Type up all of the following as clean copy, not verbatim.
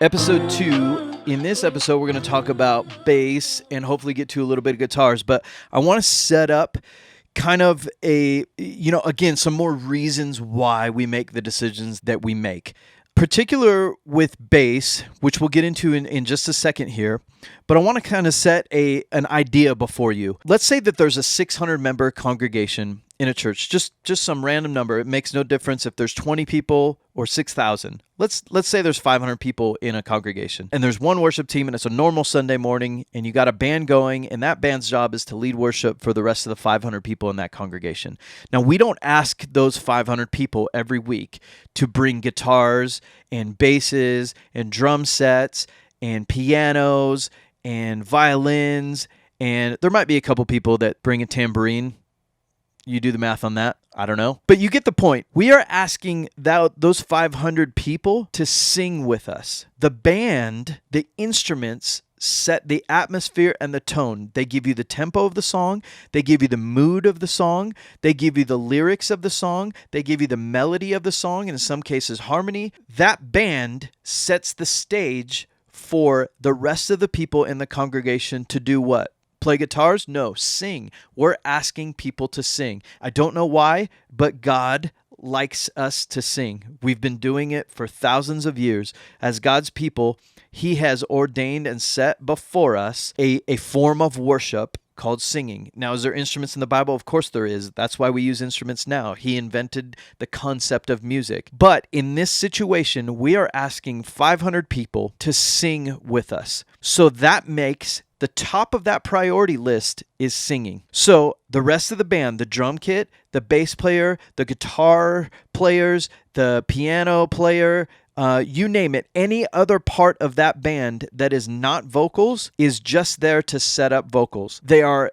Episode 2. In this episode, we're going to talk about bass and hopefully get to a little bit of guitars. But I want to set up kind of again, some more reasons why we make the decisions that we make. Particular with bass, which we'll get into in just a second here, but I want to kind of set an idea before you. Let's say that there's a 600-member congregation in a church, just some random number. It makes no difference if there's 20 people or 6,000. Let's say there's 500 people in a congregation, and there's one worship team, and it's a normal Sunday morning, and you got a band going, and that band's job is to lead worship for the rest of the 500 people in that congregation. Now, we don't ask those 500 people every week to bring guitars and basses and drum sets and pianos and violins, and there might be a couple people that bring a tambourine. You do the math on that. I don't know. But you get the point. We are asking those 500 people to sing with us. The band, the instruments, set the atmosphere and the tone. They give you the tempo of the song. They give you the mood of the song. They give you the lyrics of the song. They give you the melody of the song, and in some cases, harmony. That band sets the stage for the rest of the people in the congregation to do what? Play guitars? No, sing. We're asking people to sing. I don't know why, but God likes us to sing. We've been doing it for thousands of years. As God's people, He has ordained and set before us a form of worship called singing. Now, is there instruments in the Bible? Of course there is. That's why we use instruments now. He invented the concept of music. But in this situation, we are asking 500 people to sing with us. So that makes the top of that priority list is singing. So the rest of the band, the drum kit, the bass player, the guitar players, the piano player, you name it, any other part of that band that is not vocals is just there to set up vocals. They are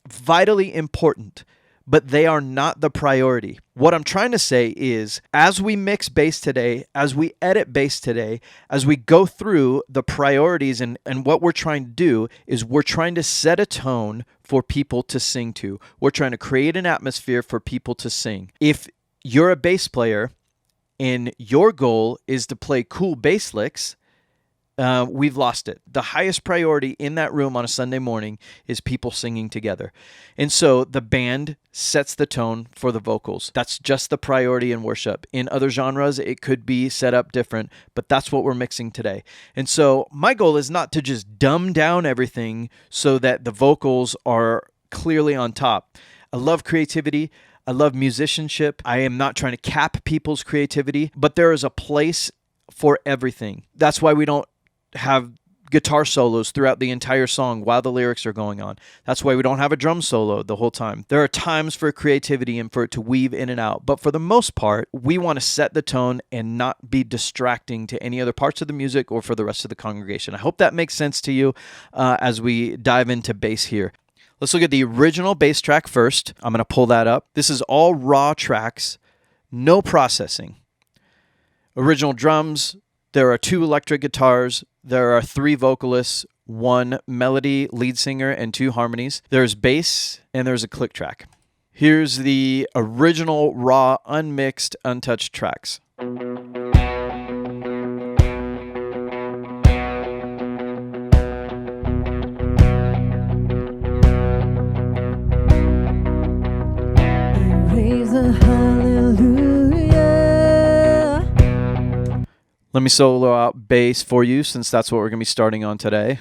vitally important, but they are not the priority. What I'm trying to say is, as we mix bass today, as we edit bass today, as we go through the priorities and what we're trying to do is we're trying to set a tone for people to sing to. We're trying to create an atmosphere for people to sing. If you're a bass player and your goal is to play cool bass licks, we've lost it. The highest priority in that room on a Sunday morning is people singing together. And so the band sets the tone for the vocals. That's just the priority in worship. In other genres, it could be set up different, but that's what we're mixing today. And so my goal is not to just dumb down everything so that the vocals are clearly on top. I love creativity. I love musicianship. I am not trying to cap people's creativity, but there is a place for everything. That's why we don't have guitar solos throughout the entire song while the lyrics are going on. That's why we don't have a drum solo the whole time. There are times for creativity and for it to weave in and out, but for the most part, we want to set the tone and not be distracting to any other parts of the music or for the rest of the congregation. I hope that makes sense to you as we dive into bass here. Let's look at the original bass track first. I'm going to pull that up. This is all raw tracks, no processing. Original drums, there are 2 electric guitars, there are 3 vocalists, 1 melody, lead singer, and 2 harmonies. There's bass, and there's a click track. Here's the original, raw, unmixed, untouched tracks. Praise the hallelujah. Let me solo out bass for you since that's what we're going to be starting on today.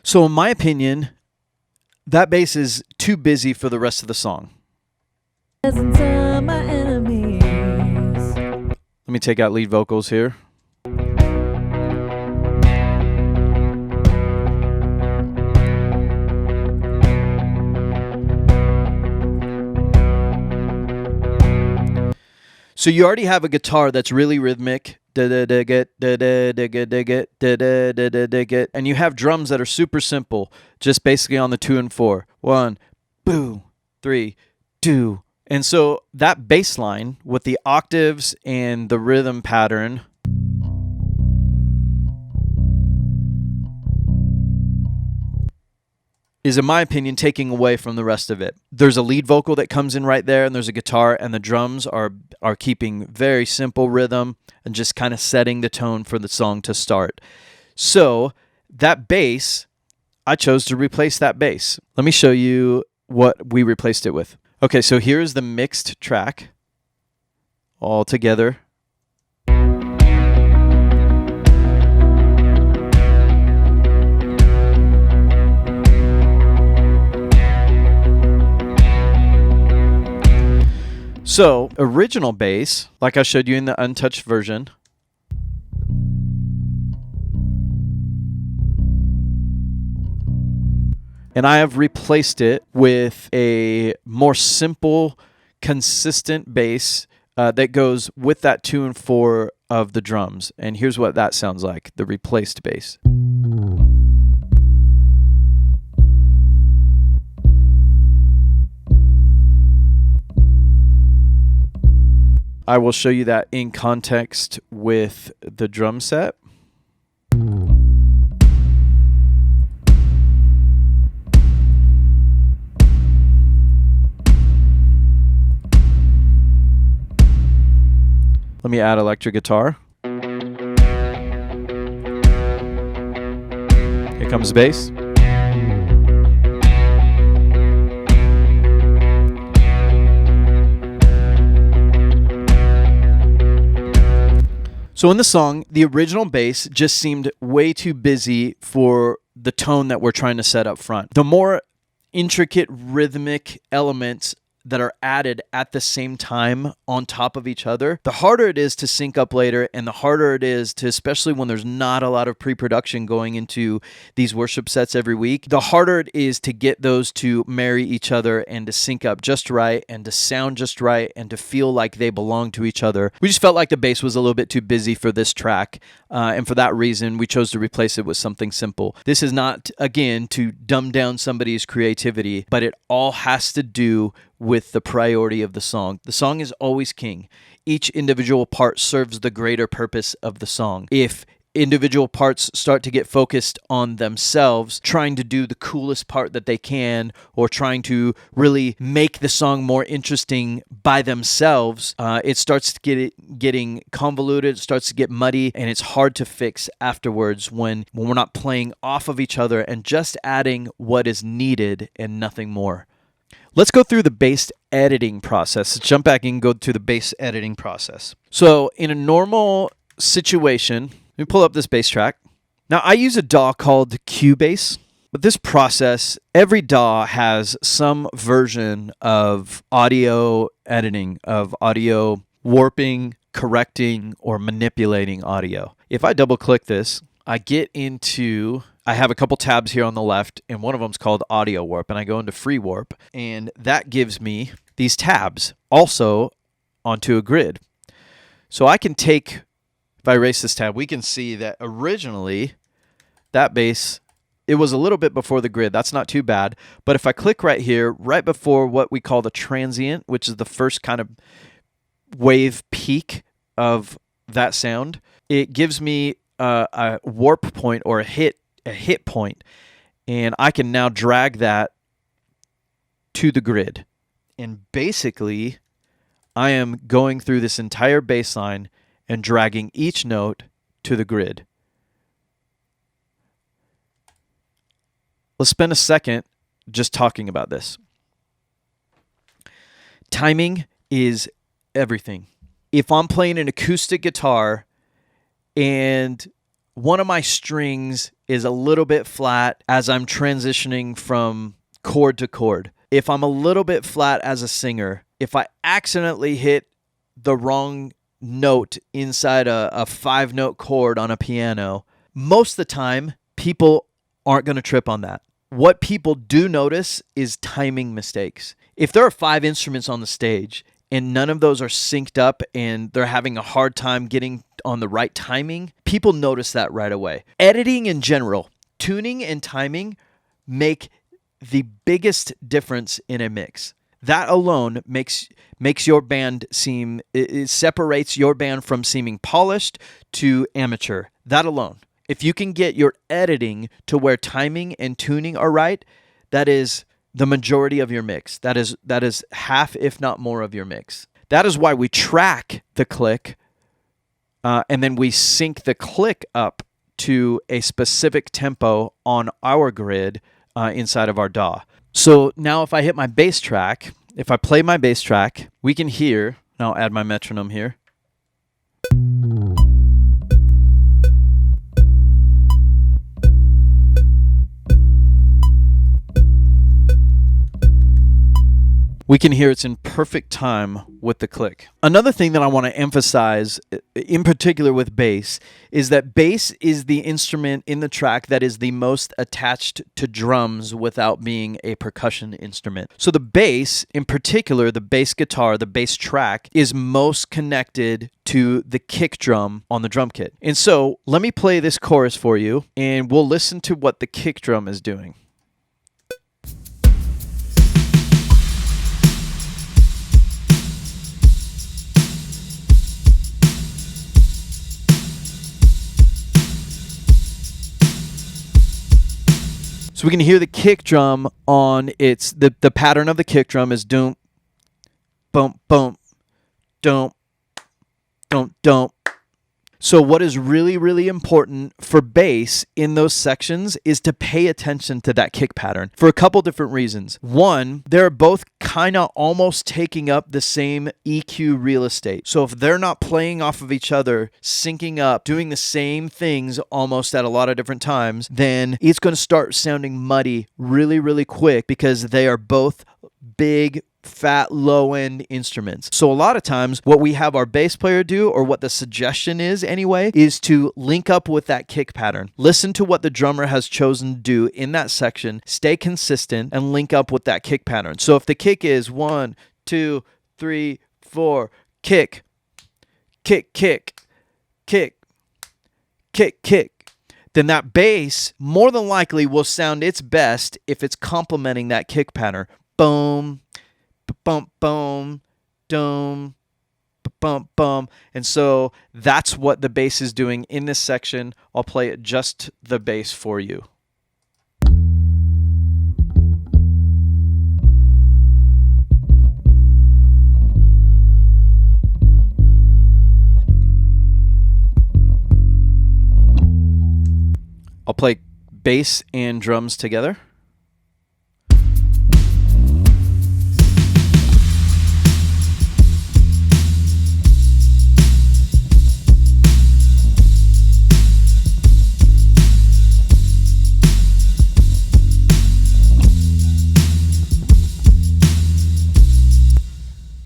So in my opinion, that bass is too busy for the rest of the song. Presence of my enemies. Let me take out lead vocals here. So you already have a guitar that's really rhythmic, and you have drums that are super simple, just basically on the 2 and 4. 1, 2, 3, 2. And so that bass line with the octaves and the rhythm pattern is, in my opinion, taking away from the rest of it. There's a lead vocal that comes in right there, and there's a guitar, and the drums are keeping very simple rhythm and just kind of setting the tone for the song to start. So that bass, I chose to replace that bass. Let me show you what we replaced it with. Okay, so here's the mixed track all together. So, original bass, like I showed you in the untouched version, and I have replaced it with a more simple, consistent bass that goes with that 2 and 4 of the drums. And here's what that sounds like, the replaced bass. I will show you that in context with the drum set. Let me add electric guitar. Here comes bass. So in the song, the original bass just seemed way too busy for the tone that we're trying to set up front. The more intricate rhythmic elements that are added at the same time on top of each other, the harder it is to sync up later, and the harder it is to, especially when there's not a lot of pre-production going into these worship sets every week, the harder it is to get those to marry each other and to sync up just right and to sound just right and to feel like they belong to each other. We just felt like the bass was a little bit too busy for this track, and for that reason, we chose to replace it with something simple. This is not, again, to dumb down somebody's creativity, but it all has to do with the priority of the song. The song is always king. Each individual part serves the greater purpose of the song. If individual parts start to get focused on themselves, trying to do the coolest part that they can, or trying to really make the song more interesting by themselves, it starts to getting convoluted, it starts to get muddy, and it's hard to fix afterwards when we're not playing off of each other and just adding what is needed and nothing more. Let's go through the bass editing process. Let's jump back and go through the bass editing process. So in a normal situation, let me pull up this bass track. Now I use a DAW called Cubase, but this process, every DAW has some version of audio editing, of audio warping, correcting, or manipulating audio. If I double click this, I have a couple tabs here on the left, and one of them is called Audio Warp, and I go into Free Warp, and that gives me these tabs also onto a grid. So I can take, if I erase this tab, we can see that originally that bass, it was a little bit before the grid. That's not too bad. But if I click right here, right before what we call the transient, which is the first kind of wave peak of that sound, it gives me a warp point or a hit point, and I can now drag that to the grid. And basically, I am going through this entire bass line and dragging each note to the grid. Let's spend a second just talking about this. Timing is everything. If I'm playing an acoustic guitar and one of my strings is a little bit flat as I'm transitioning from chord to chord, if I'm a little bit flat as a singer, if I accidentally hit the wrong note inside a 5-note chord on a piano, most of the time, people aren't going to trip on that. What people do notice is timing mistakes. If there are 5 instruments on the stage and none of those are synced up and they're having a hard time getting on the right timing, people notice that right away. Editing in general, tuning and timing make the biggest difference in a mix. That alone makes your band seem, it separates your band from seeming polished to amateur. That alone. If you can get your editing to where timing and tuning are right, that is the majority of your mix. That is half, if not more, of your mix. That is why we track the click, and then we sync the click up to a specific tempo on our grid inside of our DAW. So now if I hit my bass track, if I play my bass track, we can hear, and I'll add my metronome here. We can hear it's in perfect time with the click. Another thing that I want to emphasize, in particular with bass, is that bass is the instrument in the track that is the most attached to drums without being a percussion instrument. So the bass, in particular, the bass guitar, the bass track, is most connected to the kick drum on the drum kit. And so let me play this chorus for you, and we'll listen to what the kick drum is doing. So we can hear the kick drum on its, the pattern of the kick drum is doom, bump, bump, don't, don't. So what is really, really important for bass in those sections is to pay attention to that kick pattern for a couple different reasons. One, they're both kind of almost taking up the same EQ real estate. So if they're not playing off of each other, syncing up, doing the same things almost at a lot of different times, then it's going to start sounding muddy really, really quick because they are both big, fat, low-end instruments. So a lot of times what we have our bass player do, or what the suggestion is anyway, is to link up with that kick pattern. Listen to what the drummer has chosen to do in that section, stay consistent, and link up with that kick pattern. So if the kick is 1, 2, 3, 4, kick, kick, kick, kick, kick, kick, then that bass more than likely will sound its best if it's complementing that kick pattern. Boom, bump, boom, dome, bump, bump. And so that's what the bass is doing in this section. I'll play it just the bass for you. I'll play bass and drums together.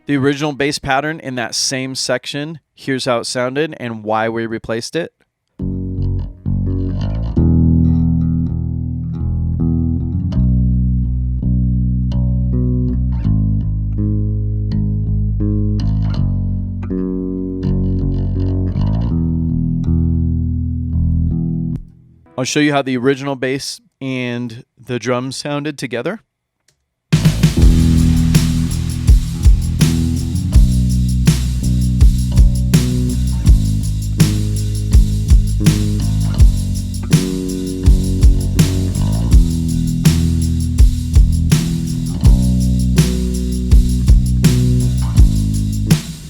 The original bass pattern in that same section, here's how it sounded and why we replaced it. I'll show you how the original bass and the drums sounded together.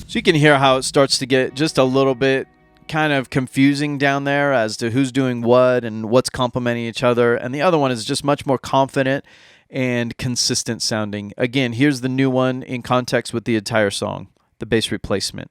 So you can hear how it starts to get just a little bit kind of confusing down there as to who's doing what and what's complementing each other. And the other one is just much more confident and consistent sounding. Again, here's the new one in context with the entire song, the bass replacement.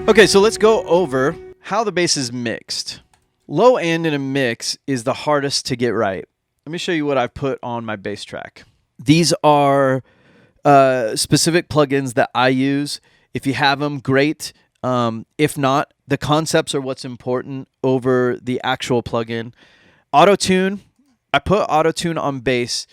Okay, so let's go over how the bass is mixed. Low end in a mix is the hardest to get right. Let me show you what I've put on my bass track. These are specific plugins that I use. If you have them, great. If not, the concepts are what's important over the actual plugin. Auto-tune. I put auto-tune on bass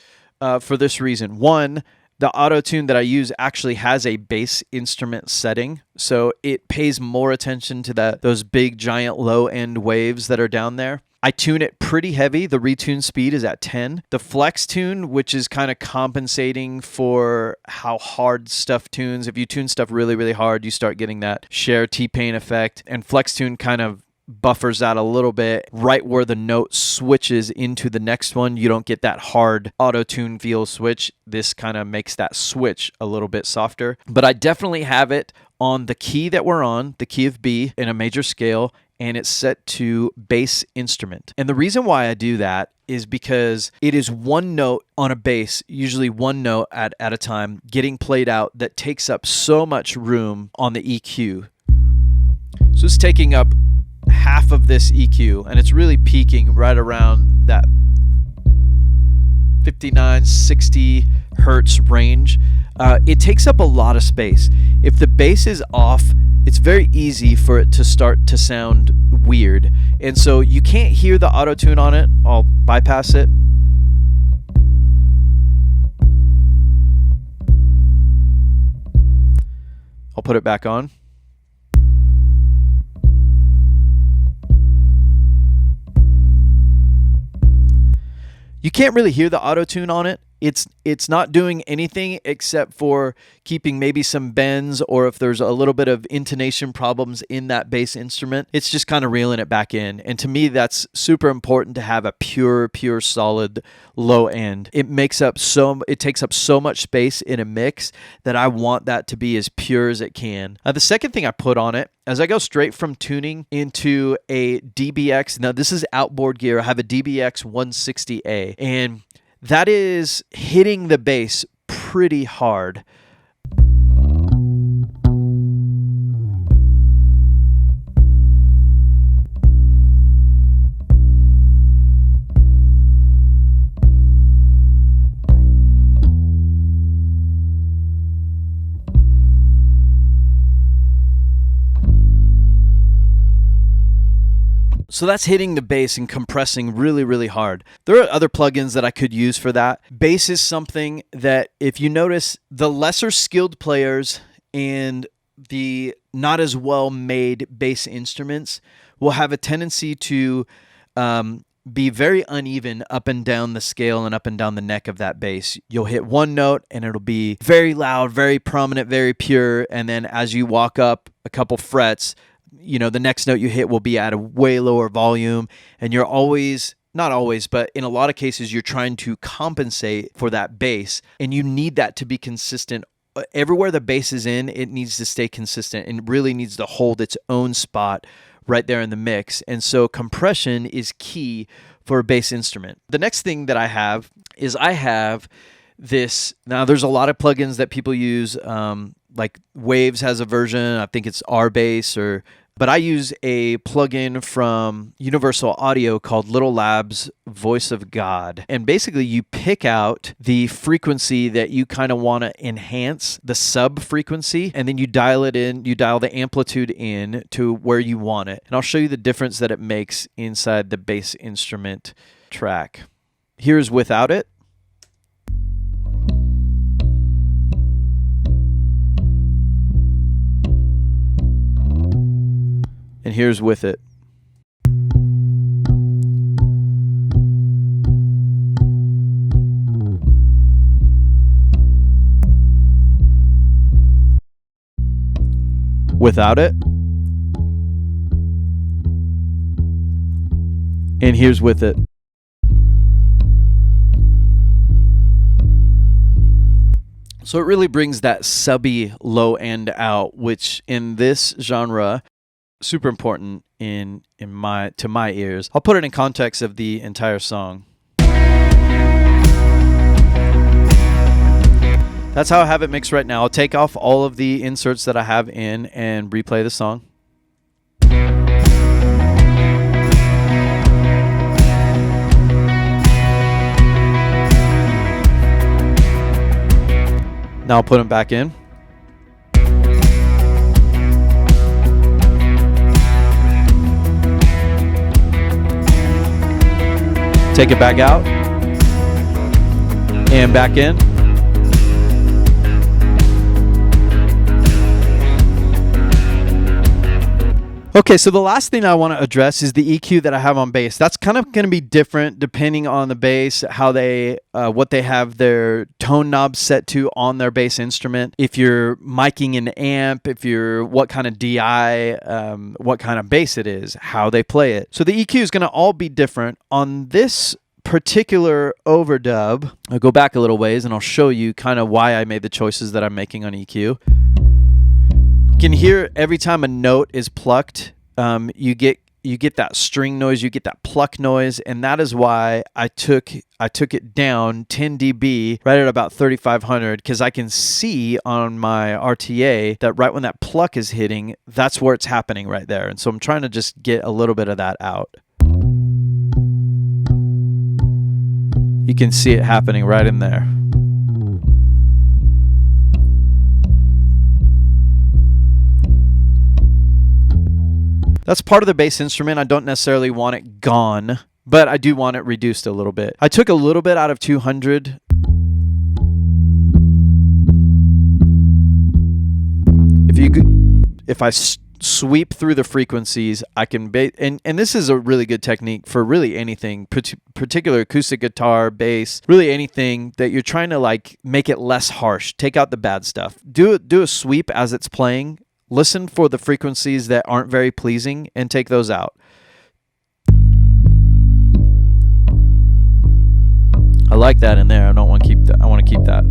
for this reason. One, The auto tune that I use actually has a bass instrument setting, so it pays more attention to those big giant low end waves that are down there. I tune it pretty heavy. The retune speed is at 10. The flex tune, which is kind of compensating for how hard stuff tunes. If you tune stuff really, really hard, you start getting that Cher T-Pain effect. And flex tune kind of buffers out a little bit right where the note switches into the next one. You don't get that hard auto-tune feel switch. This kind of makes that switch a little bit softer. But I definitely have it on the key that we're on, the key of B in a major scale, and it's set to bass instrument. And the reason why I do that is because it is one note on a bass, usually one note at a time, getting played out that takes up so much room on the EQ. So it's taking up half of this EQ, and it's really peaking right around that 59, 60 hertz range. It takes up a lot of space. If the bass is off, it's very easy for it to start to sound weird. And so you can't hear the auto tune on it. I'll bypass it. I'll put it back on. You can't really hear the auto tune on it. It's not doing anything except for keeping maybe some bends, or if there's a little bit of intonation problems in that bass instrument, it's just kind of reeling it back in. And to me, that's super important to have a pure solid low end. It takes up so much space in a mix that I want that to be as pure as it can. The second thing I put on it, as I go straight from tuning into a DBX, now this is outboard gear. I have a DBX 160A, and that is hitting the bass pretty hard. So that's hitting the bass and compressing really, really hard. There are other plugins that I could use for that. Bass is something that, if you notice, the lesser skilled players and the not as well made bass instruments will have a tendency to be very uneven up and down the scale and up and down the neck of that bass. You'll hit one note and it'll be very loud, very prominent, very pure. And then as you walk up a couple frets, the next note you hit will be at a way lower volume, and you're always, not always, but in a lot of cases, you're trying to compensate for that bass, and you need that to be consistent. Everywhere the bass is in, it needs to stay consistent and really needs to hold its own spot right there in the mix. And so compression is key for a bass instrument. The next thing that I have is this. Now, there's a lot of plugins that people use, like Waves has a version. I think it's RBass, but I use a plugin from Universal Audio called Little Labs Voice of God. And basically you pick out the frequency that you kind of want to enhance, the sub frequency, and then you dial it in, you dial the amplitude in to where you want it. And I'll show you the difference that it makes inside the bass instrument track. Here's without it. And here's with it. Without it. And here's with it. So it really brings that subby low end out, which in this genre, super important to my ears. I'll put it in context of the entire song. That's how I have it mixed right now. I'll take off all of the inserts that I have in and replay the song. Now I'll put them back in. Take it back out and back in. Okay, so the last thing I want to address is the EQ that I have on bass. That's kind of going to be different depending on the bass, how they, what they have their tone knobs set to on their bass instrument. If you're miking an amp, if you're what kind of DI, what kind of bass it is, how they play it. So the EQ is going to all be different. On this particular overdub, I'll go back a little ways and I'll show you kind of why I made the choices that I'm making on EQ. You can hear every time a note is plucked, you get that string noise, you get that pluck noise, and that is why I took it down 10 dB right at about 3500, because I can see on my RTA that right when that pluck is hitting, that's where it's happening right there. And so I'm trying to just get a little bit of that out. You can see it happening right in there. That's part of the bass instrument. I don't necessarily want it gone, but I do want it reduced a little bit. I took a little bit out of 200. If I sweep through the frequencies, I can and this is a really good technique for really anything, particular acoustic guitar, bass, really anything that you're trying to like make it less harsh. Take out the bad stuff. Do a sweep as it's playing. Listen for the frequencies that aren't very pleasing and take those out. I like that in there. I don't want to keep that. I want to keep that.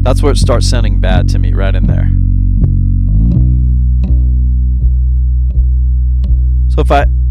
That's where it starts sounding bad to me, right in there.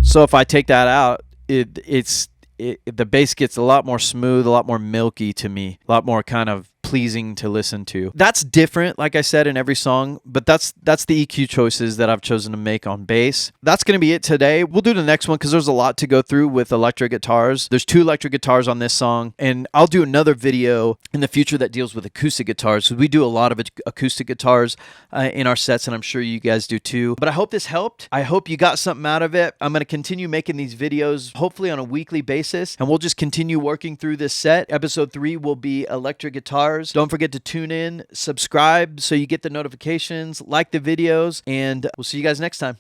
So if I take that out, the bass gets a lot more smooth, a lot more milky to me, a lot more kind of pleasing to listen to. That's different, like I said, in every song, but that's the EQ choices that I've chosen to make on bass. That's going to be it today. We'll do the next one because there's a lot to go through with electric guitars. There's 2 electric guitars on this song, and I'll do another video in the future that deals with acoustic guitars. We do a lot of acoustic guitars in our sets, and I'm sure you guys do too. But I hope this helped. I hope you got something out of it. I'm going to continue making these videos, hopefully on a weekly basis, and we'll just continue working through this set. Episode 3 will be electric guitars. Don't forget to tune in, subscribe so you get the notifications, like the videos, and we'll see you guys next time.